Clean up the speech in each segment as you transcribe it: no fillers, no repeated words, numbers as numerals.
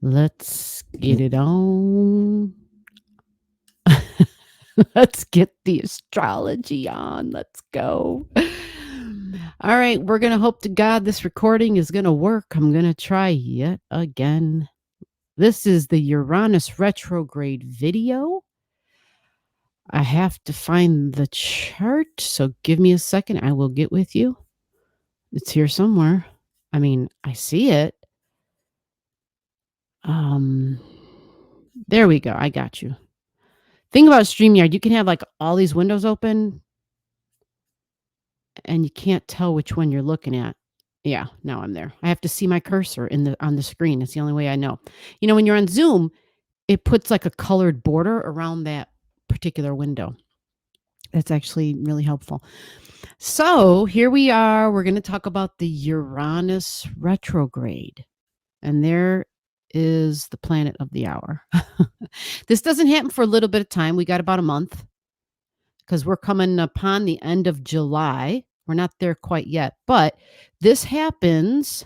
Let's get it on. Let's get the astrology on. Let's go. All right, we're going to hope to God this recording is going to work. I'm going to try yet again. This is the Uranus retrograde video. I have to find the chart, so give me a second. I will get with you. It's here somewhere. I mean, I see it. There we go. I got you. Thing about StreamYard, you can have like all these windows open and you can't tell which one you're looking at. Yeah, now I'm there. I have to see my cursor on the screen. It's the only way I know. You know, when you're on Zoom, it puts like a colored border around that particular window. That's actually really helpful. So here we are. We're going to talk about the Uranus retrograde. And there is the planet of the hour. This doesn't happen for a little bit of time. We got about a month because we're coming upon the end of July. We're not there quite yet, but this happens.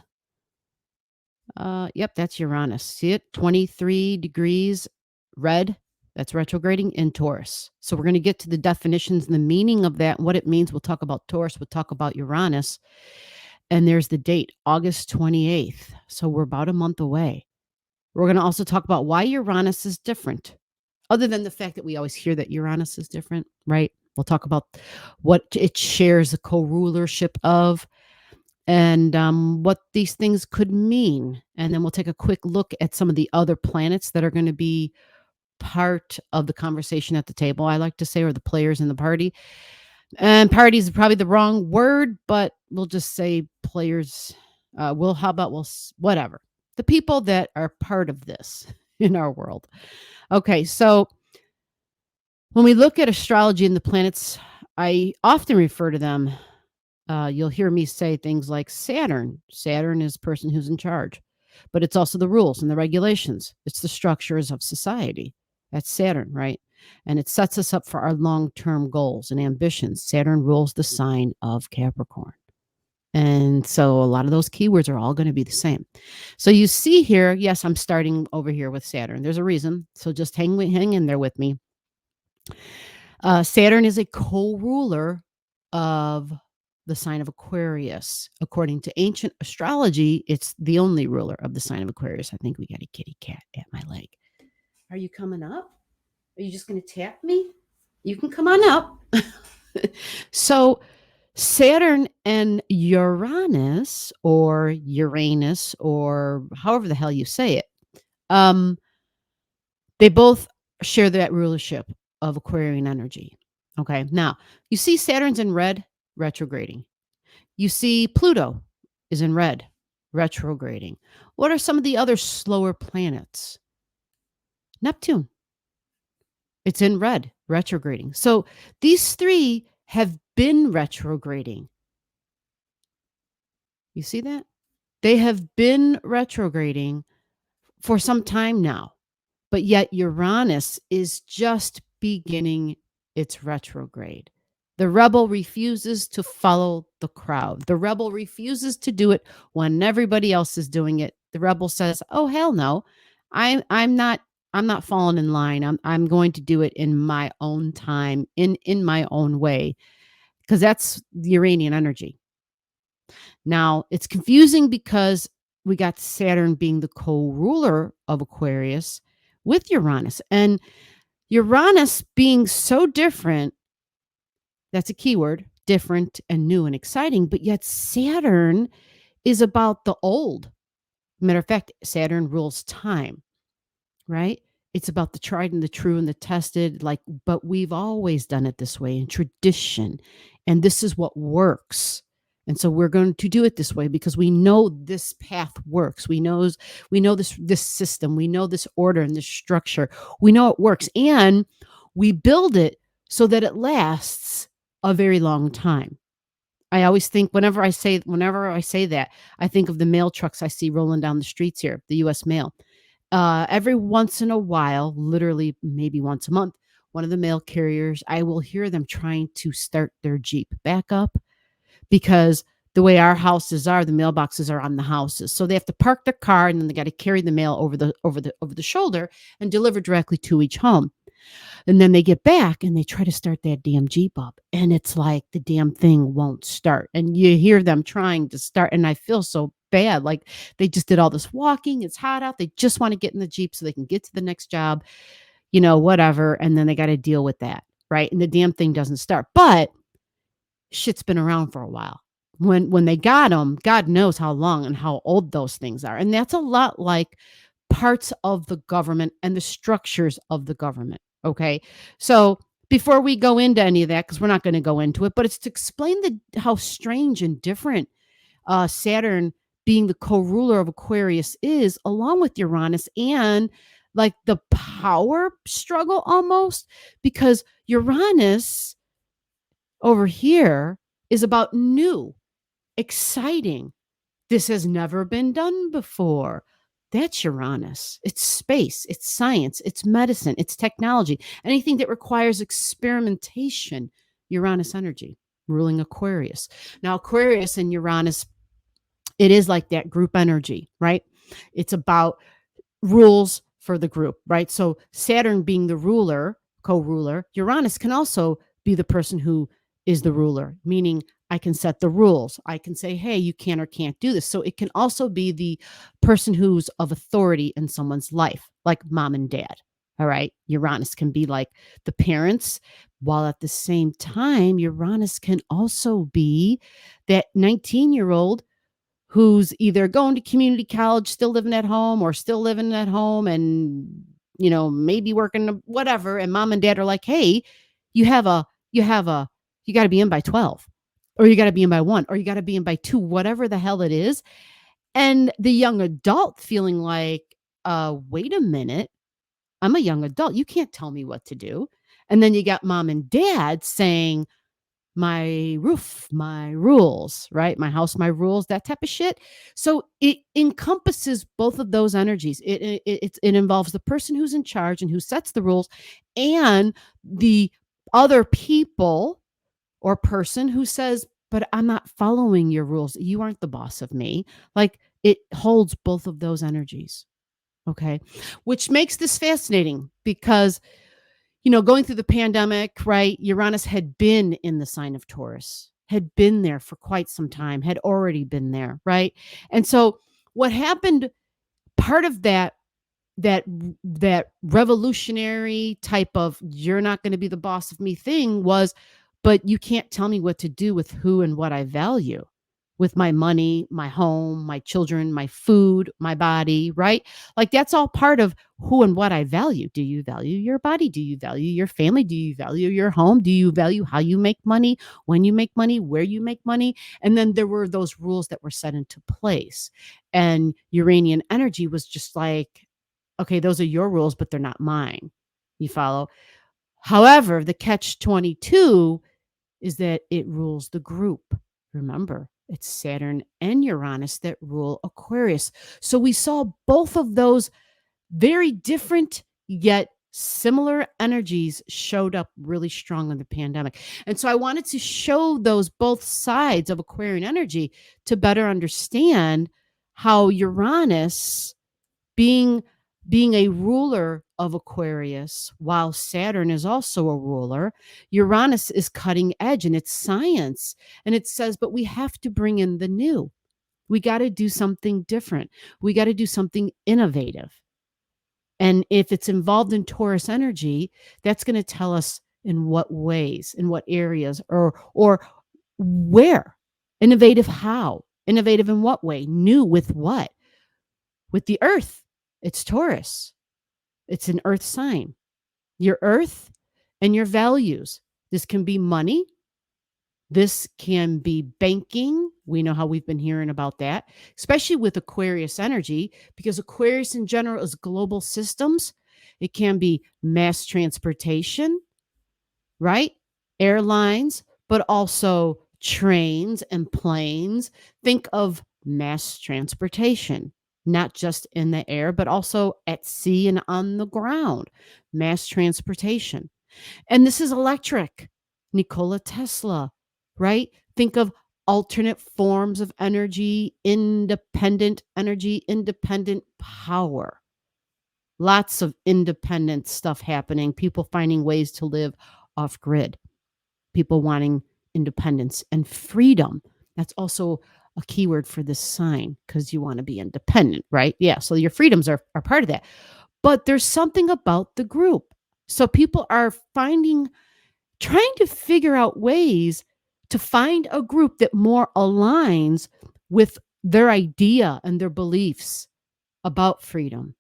Yep, that's Uranus. See it? 23 degrees red. That's retrograding in Taurus. So we're going to get to the definitions and the meaning of that and what it means. We'll talk about Taurus. We'll talk about Uranus. And there's the date, August 28th. So we're about a month away. We're going to also talk about why Uranus is different, other than the fact that we always hear that Uranus is different, right? We'll talk about what it shares a co-rulership of and what these things could mean. And then we'll take a quick look at some of the other planets that are going to be part of the conversation at the table, I like to say, or the players in the party. And party is probably the wrong word, but we'll just say players. Whatever. The people that are part of this in our world. Okay, so when we look at astrology and the planets, I often refer to them. You'll hear me say things like Saturn. Saturn is the person who's in charge, but it's also the rules and the regulations. It's the structures of society. That's Saturn, right? And it sets us up for our long-term goals and ambitions. Saturn rules the sign of Capricorn. And so a lot of those keywords are all going to be the same. So you see here, yes, I'm starting over here with Saturn. There's a reason. So just hang in there with me. Saturn is a co-ruler of the sign of Aquarius. According to ancient astrology, it's the only ruler of the sign of Aquarius. I think we got a kitty cat at my leg. Are you coming up? Are you just going to tap me? You can come on up. So Saturn and Uranus, or Uranus, or however the hell you say it, they both share that rulership of Aquarian energy. Okay, now you see Saturn's in red, retrograding. You see Pluto is in red, retrograding. What are some of the other slower planets? Neptune. It's in red, retrograding. So these three have been retrograding. You see that? They have been retrograding for some time now, but yet Uranus is just beginning its retrograde. The rebel refuses to follow the crowd. The rebel refuses to do it when everybody else is doing it. The rebel says, "Oh hell no, I'm not falling in line. I'm going to do it in my own time, in my own way," because that's the Uranian energy. Now it's confusing because we got Saturn being the co-ruler of Aquarius with Uranus, and Uranus being so different. That's a keyword, different and new and exciting, but yet Saturn is about the old. Matter of fact, Saturn rules time, right? It's about the tried and the true and the tested, but we've always done it this way in tradition, and this is what works. And so we're going to do it this way because we know this path works. We know this system. We know this order and this structure. We know it works, and we build it so that it lasts a very long time. I always think whenever I say that, I think of the mail trucks I see rolling down the streets here, the U.S. mail. Every once in a while, literally maybe once a month, one of the mail carriers, I will hear them trying to start their Jeep back up because the way our houses are, the mailboxes are on the houses. So they have to park their car and then they got to carry the mail over the shoulder and deliver directly to each home. And then they get back and they try to start that damn Jeep up. And it's like the damn thing won't start. And you hear them trying to start. And I feel so bad. Like they just did all this walking. It's hot out. They just want to get in the Jeep so they can get to the next job, whatever. And then they got to deal with that. Right. And the damn thing doesn't start. But shit's been around for a while. When they got them, God knows how long and how old those things are. And that's a lot like parts of the government and the structures of the government. Okay. So before we go into any of that, because we're not going to go into it, but it's to explain how strange and different Saturn being the co-ruler of Aquarius is, along with Uranus, and like the power struggle almost, because Uranus over here is about new, exciting. This has never been done before. That's Uranus. It's space, it's science, it's medicine, it's technology. Anything that requires experimentation, Uranus energy, ruling Aquarius. Now, Aquarius and Uranus, it is like that group energy, right? It's about rules for the group, right? So Saturn being the ruler, co-ruler, Uranus can also be the person who is the ruler, meaning I can set the rules. I can say, hey, you can or can't do this. So it can also be the person who's of authority in someone's life, like mom and dad. All right. Uranus can be like the parents, while at the same time, Uranus can also be that 19-year-old who's either going to community college, still living at home, or still living at home and, maybe working whatever. And mom and dad are like, hey, you got to be in by 12, or you got to be in by 1, or you got to be in by 2, whatever the hell it is. And the young adult feeling like, wait a minute, I'm a young adult. You can't tell me what to do. And then you got mom and dad saying, my roof, my rules, right? My house, my rules, that type of shit. So it encompasses both of those energies. It involves the person who's in charge and who sets the rules, and the other people or person who says, but I'm not following your rules. You aren't the boss of me. Like, it holds both of those energies. Okay. Which makes this fascinating because, going through the pandemic, right? Uranus had been in the sign of Taurus, had been there for quite some time, had already been there, right? And so what happened, part of that revolutionary type of you're not going to be the boss of me thing was, but you can't tell me what to do with who and what I value, with my money, my home, my children, my food, my body, right? Like that's all part of who and what I value. Do you value your body? Do you value your family? Do you value your home? Do you value how you make money, when you make money, where you make money? And then there were those rules that were set into place. And Uranian energy was just like, okay, those are your rules, but they're not mine. You follow? However, the catch 22 is that it rules the group. Remember, it's Saturn and Uranus that rule Aquarius. So we saw both of those very different yet similar energies showed up really strong in the pandemic. And so I wanted to show those both sides of Aquarian energy to better understand how Uranus being a ruler of Aquarius, while Saturn is also a ruler, Uranus is cutting edge and it's science. And it says, but we have to bring in the new. We got to do something different. We got to do something innovative. And if it's involved in Taurus energy, that's going to tell us in what ways, in what areas, or where. Innovative how? Innovative in what way? New with what? With the earth. It's Taurus. It's an earth sign. Your earth and your values. This can be money. This can be banking. We know how we've been hearing about that, especially with Aquarius energy, because Aquarius in general is global systems. It can be mass transportation, right? Airlines, but also trains and planes. Think of mass transportation, not just in the air, but also at sea and on the ground. Mass transportation. And this is electric. Nikola Tesla, right? Think of alternate forms of energy, independent energy, independent power. Lots of independent stuff happening, people finding ways to live off grid, people wanting independence and freedom. That's also a keyword for this sign because you want to be independent, right? Yeah. So your freedoms are part of that. But there's something about the group. So people are trying to figure out ways to find a group that more aligns with their idea and their beliefs about freedom,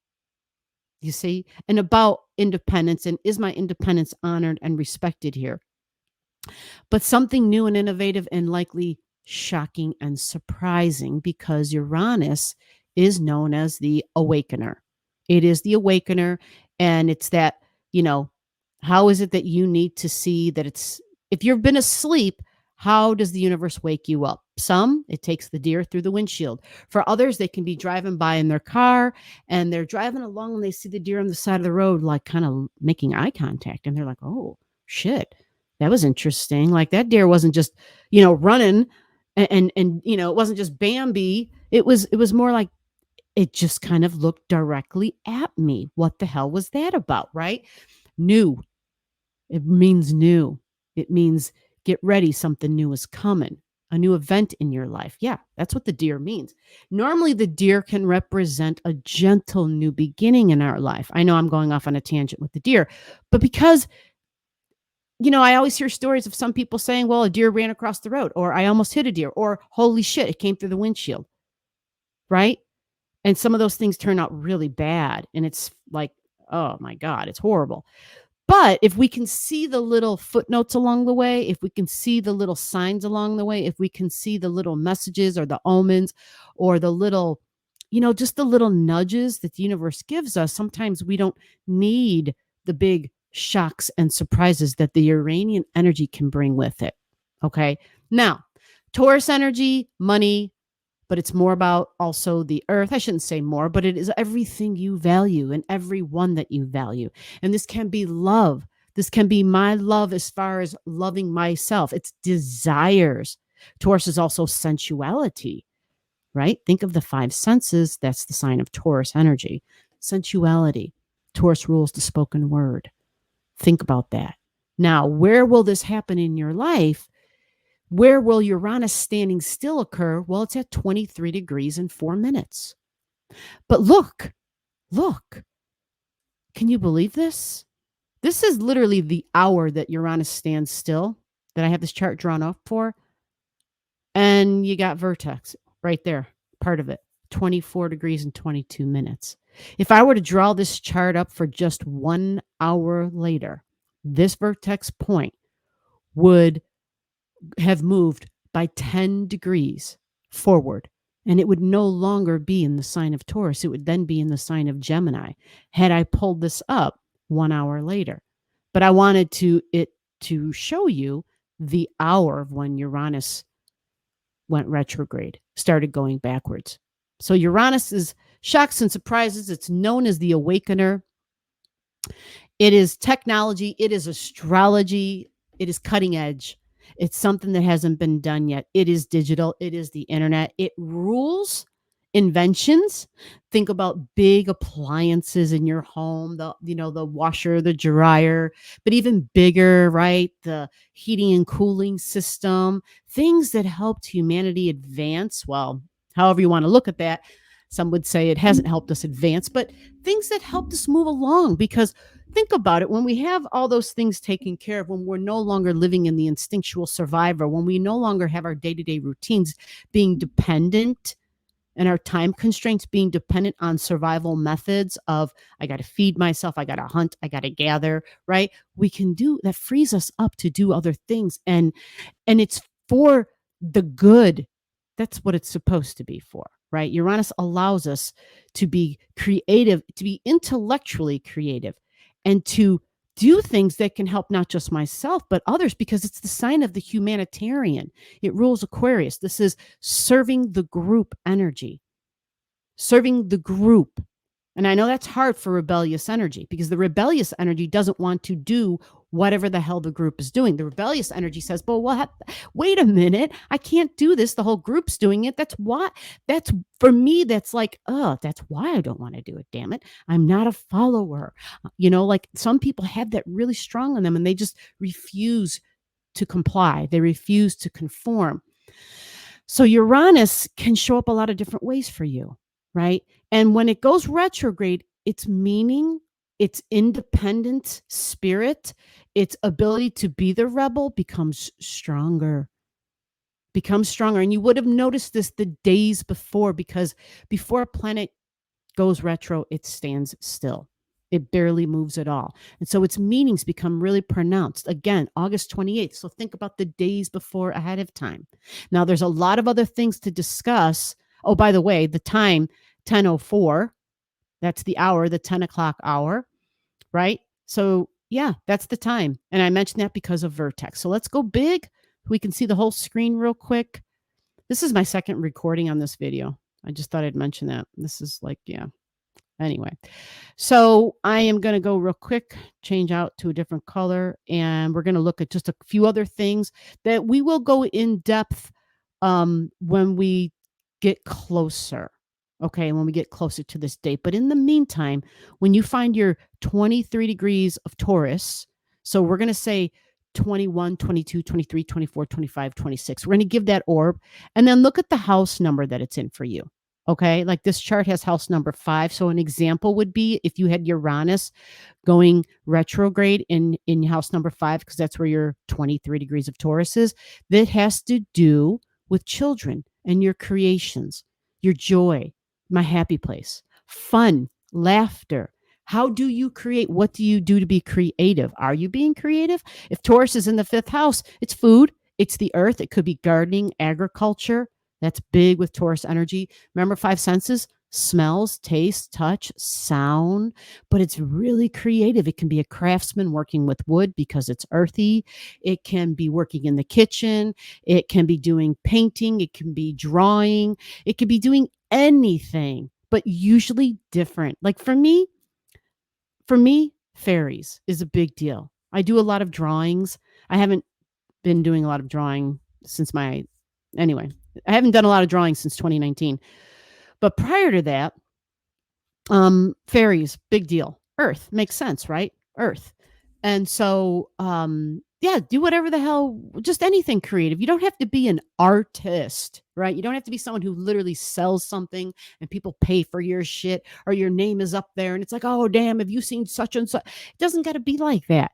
you see, and about independence. And is my independence honored and respected here? But something new and innovative and likely shocking and surprising because Uranus is known as the awakener. It is the awakener. And it's that, you know, how is it that you need to see that if you've been asleep, how does the universe wake you up? Some, it takes the deer through the windshield. For others, they can be driving by in their car and they're driving along and they see the deer on the side of the road, like kind of making eye contact. And they're like, oh, shit, that was interesting. Like that deer wasn't just, running and it wasn't just Bambi. It was more like it just kind of looked directly at me. What the hell was that about, right? New. It means new. It means get ready. Something new is coming. A new event in your life. Yeah, that's what the deer means. Normally, the deer can represent a gentle new beginning in our life. I know I'm going off on a tangent with the deer, but because I always hear stories of some people saying, well, a deer ran across the road, or I almost hit a deer, or holy shit, it came through the windshield, right? And some of those things turn out really bad. And it's like, oh my God, it's horrible. But if we can see the little footnotes along the way, if we can see the little signs along the way, if we can see the little messages or the omens or the little, just the little nudges that the universe gives us, sometimes we don't need the big shocks and surprises that the Uranian energy can bring with it. Okay. Now, Taurus energy, money, but it's more about also the earth. I shouldn't say more, but it is everything you value and everyone that you value. And this can be love. This can be my love as far as loving myself. It's desires. Taurus is also sensuality, right? Think of the five senses. That's the sign of Taurus energy. Sensuality. Taurus rules the spoken word. Think about that. Now, where will this happen in your life? Where will Uranus standing still occur? Well, it's at 23 degrees and 4 minutes. But look, can you believe this? This is literally the hour that Uranus stands still that I have this chart drawn up for. And you got vertex right there, part of it, 24 degrees and 22 minutes. If I were to draw this chart up for just 1 hour later, this vertex point would have moved by 10 degrees forward, and it would no longer be in the sign of Taurus. It would then be in the sign of Gemini had I pulled this up 1 hour later. But I wanted it to show you the hour of when Uranus went retrograde, started going backwards. So Uranus is shocks and surprises. It's known as the awakener. It is technology. It is astrology. It is cutting edge. It's something that hasn't been done yet. It is digital. It is the internet. It rules inventions. Think about big appliances in your home, the washer, the dryer, but even bigger, right? The heating and cooling system, things that helped humanity advance. Well, however you want to look at that. Some would say it hasn't helped us advance, but things that helped us move along. Because think about it, when we have all those things taken care of, when we're no longer living in the instinctual survivor, when we no longer have our day-to-day routines being dependent and our time constraints being dependent on survival methods of, I got to feed myself, I got to hunt, I got to gather, right? We can do that, frees us up to do other things. And it's for the good. That's what it's supposed to be for, right? Uranus allows us to be creative, to be intellectually creative, and to do things that can help not just myself, but others, because it's the sign of the humanitarian. It rules Aquarius. This is serving the group energy, serving the group. And I know that's hard for rebellious energy because the rebellious energy doesn't want to do whatever the hell the group is doing. The rebellious energy says, "But wait a minute, I can't do this. The whole group's doing it. That's for me, that's like, that's why I don't want to do it. Damn it. I'm not a follower." Like some people have that really strong on them and they just refuse to comply. They refuse to conform. So Uranus can show up a lot of different ways for you, right? And when it goes retrograde, its meaning, its independent spirit, its ability to be the rebel becomes stronger. And you would have noticed this the days before, because before a planet goes retro, it stands still. It barely moves at all. And so its meanings become really pronounced. Again, August 28th. So think about the days before ahead of time. Now, there's a lot of other things to discuss. Oh, by the way, the time, 10:04, that's the hour, the 10 o'clock hour, right? So yeah, that's the time. And I mentioned that because of vertex. So let's go big. We can see the whole screen real quick. This is my second recording on this video. I just thought I'd mention that. This is like, yeah. Anyway, so I am going to go real quick, change out to a different color, and we're going to look at just a few other things that we will go in depth when we get closer. Okay, when we get closer to this date. But in the meantime, when you find your 23 degrees of Taurus, so we're going to say 21, 22, 23, 24, 25, 26. We're going to give that orb, and then look at the house number that it's in for you. Okay, like this chart has house number 5. So an example would be if you had Uranus going retrograde in house number 5, because that's where your 23 degrees of Taurus is. That has to do with children and your creations, your joy, my happy place, fun, laughter. How do you create? What do you do to be creative? Are you being creative? If Taurus is in the 5th house, it's food, it's the earth. It could be gardening, agriculture. That's big with Taurus energy. Remember 5 senses? Smells, taste, touch, sound. But it's really creative. It can be a craftsman working with wood because it's earthy. It can be working in the kitchen. It can be doing painting. It can be drawing. It can be doing anything, but usually different. Like for me, fairies is a big deal. I do a lot of drawings. I haven't been doing a lot of drawing since anyway, I haven't done a lot of drawing since 2019. But prior to that, fairies, big deal. Earth makes sense, right? Earth. And so, yeah, do whatever the hell, just anything creative. You don't have to be an artist, right? You don't have to be someone who literally sells something and people pay for your shit, or your name is up there and it's like, oh, damn, have you seen such and such? It doesn't got to be like that.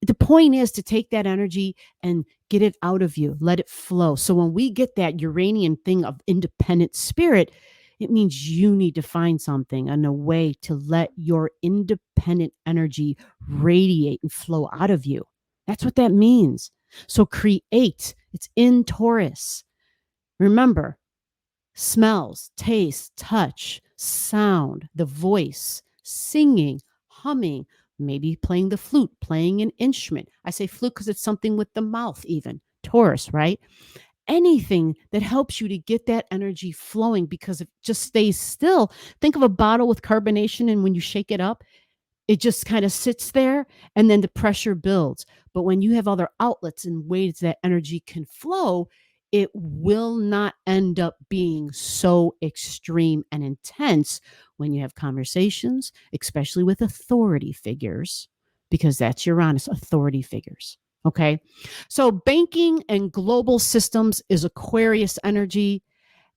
The point is to take that energy and get it out of you, let it flow. So when we get that Uranian thing of independent spirit, it means you need to find something and a way to let your independent energy radiate and flow out of you. That's what that means. So create. It's in Taurus. Remember, smells, taste, touch, sound, the voice, singing, humming, maybe playing the flute, playing an instrument. I say flute because it's something with the mouth even. Taurus, right? Anything that helps you to get that energy flowing, because if it just stays still, think of a bottle with carbonation, and when you shake it up, it just kind of sits there and then the pressure builds. But when you have other outlets and ways that energy can flow, it will not end up being so extreme and intense when you have conversations, especially with authority figures, because that's Uranus, authority figures. Okay. So banking and global systems is Aquarius energy.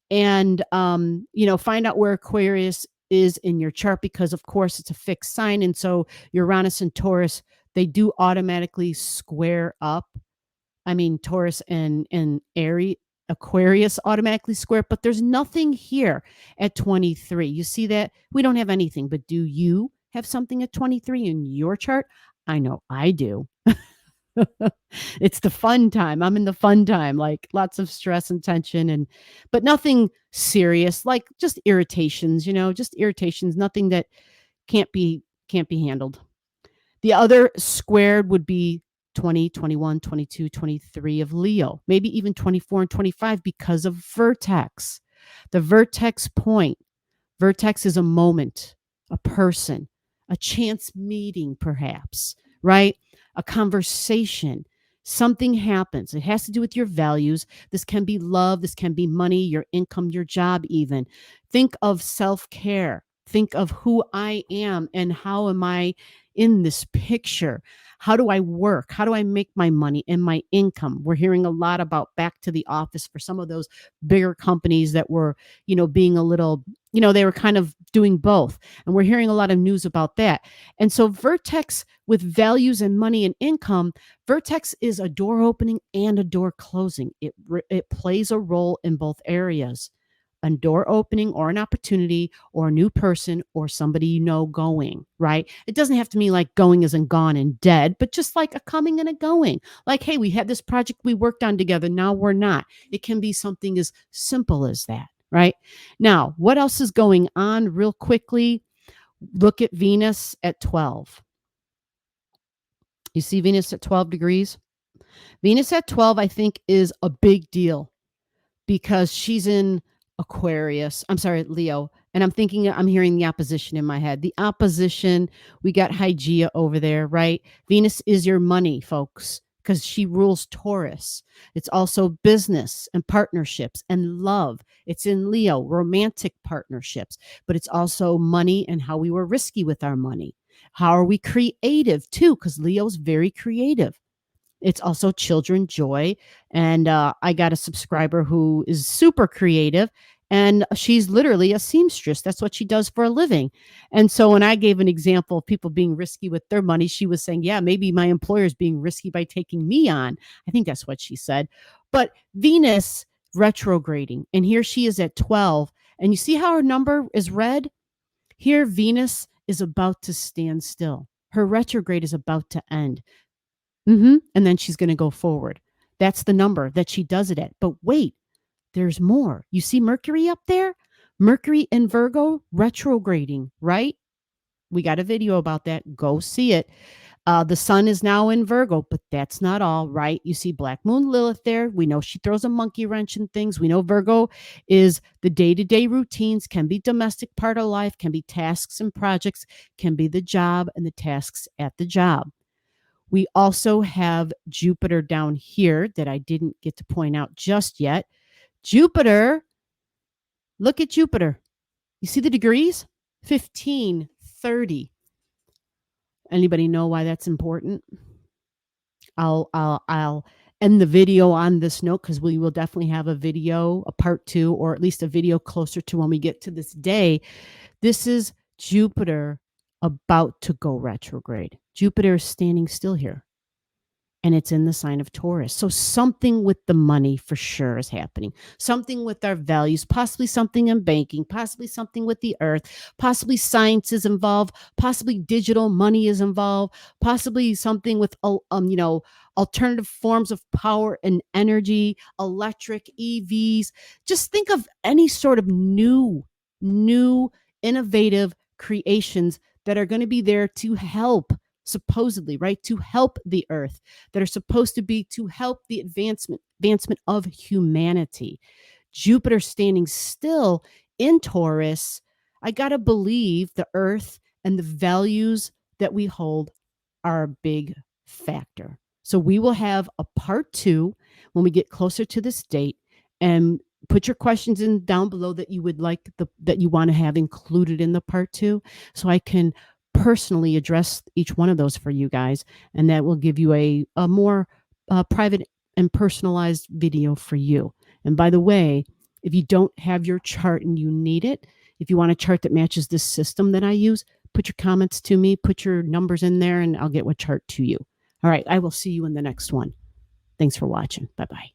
And, find out where Aquarius is in your chart, because of course it's a fixed sign. And so Uranus and Taurus, they do automatically square up. I mean, Taurus and Aries, Aquarius automatically square, but there's nothing here at 23. You see that? We don't have anything, but do you have something at 23 in your chart? I know I do. It's the fun time. I'm in the fun time, like lots of stress and tension, but nothing serious, like just irritations, nothing that can't be handled. The other squared would be 20, 21, 22, 23 of Leo, maybe even 24 and 25 because of vertex. The vertex point. Vertex is a moment, a person, a chance meeting, perhaps, right? a conversation. Something happens. It has to do with your values. This can be love. This can be money, your income, your job, even. Think of self-care. Think of who I am and how am I in this picture? How do I work? How do I make my money and my income? We're hearing a lot about back to the office for some of those bigger companies that were, being a little, they were kind of doing both. And we're hearing a lot of news about that. And so Vertex with values and money and income, Vertex is a door opening and a door closing. It plays a role in both areas. A door opening or an opportunity or a new person or somebody going, right? It doesn't have to mean like going isn't gone and dead, but just like a coming and a going. Like, hey, we had this project we worked on together. Now we're not. It can be something as simple as that, right? Now, what else is going on real quickly? Look at Venus at 12. You see Venus at 12 degrees? Venus at 12, I think, is a big deal because she's in Leo. And I'm hearing the opposition in my head. The opposition, we got Hygeia over there, right? Venus is your money, folks, because she rules Taurus. It's also business and partnerships and love. It's in Leo, romantic partnerships, but it's also money and how we were risky with our money. How are we creative too? Because Leo's very creative. It's also children, joy. And I got a subscriber who is super creative and she's literally a seamstress. That's what she does for a living. And so when I gave an example of people being risky with their money, she was saying, yeah, maybe my employer is being risky by taking me on. I think that's what she said. But Venus retrograding, and here she is at 12. And you see how her number is red? Here, Venus is about to stand still. Her retrograde is about to end. And then she's going to go forward. That's the number that she does it at. But wait, there's more. You see Mercury up there? Mercury in Virgo retrograding, right? We got a video about that. Go see it. The sun is now in Virgo, but that's not all, right? You see Black Moon Lilith there. We know she throws a monkey wrench in things. We know Virgo is the day-to-day routines, can be domestic part of life, can be tasks and projects, can be the job and the tasks at the job. We also have Jupiter down here that I didn't get to point out just yet. Jupiter, look at Jupiter. You see the degrees? 15, 30. Anybody know why that's important? I'll end the video on this note because we will definitely have a video, a part 2, or at least a video closer to when we get to this day. This is Jupiter about to go retrograde. Jupiter is standing still here. And it's in the sign of Taurus. So something with the money for sure is happening. Something with our values, possibly something in banking, possibly something with the earth, possibly science is involved, possibly digital money is involved, possibly something with alternative forms of power and energy, electric, EVs. Just think of any sort of new, innovative creations that are going to be there to help, supposedly, right? To help the earth, that are supposed to be to help the advancement of humanity. Jupiter standing still in Taurus, I got to believe the earth and the values that we hold are a big factor. So we will have a part 2 when we get closer to this date, and put your questions in down below that you would like that you want to have included in the part 2 so I can personally address each one of those for you guys, and that will give you a more private and personalized video for you. And by the way, if you don't have your chart and you need it, if you want a chart that matches this system that I use, put your comments to me, put your numbers in there, and I'll get what chart to you. All right, I will see you in the next one. Thanks for watching. Bye-bye.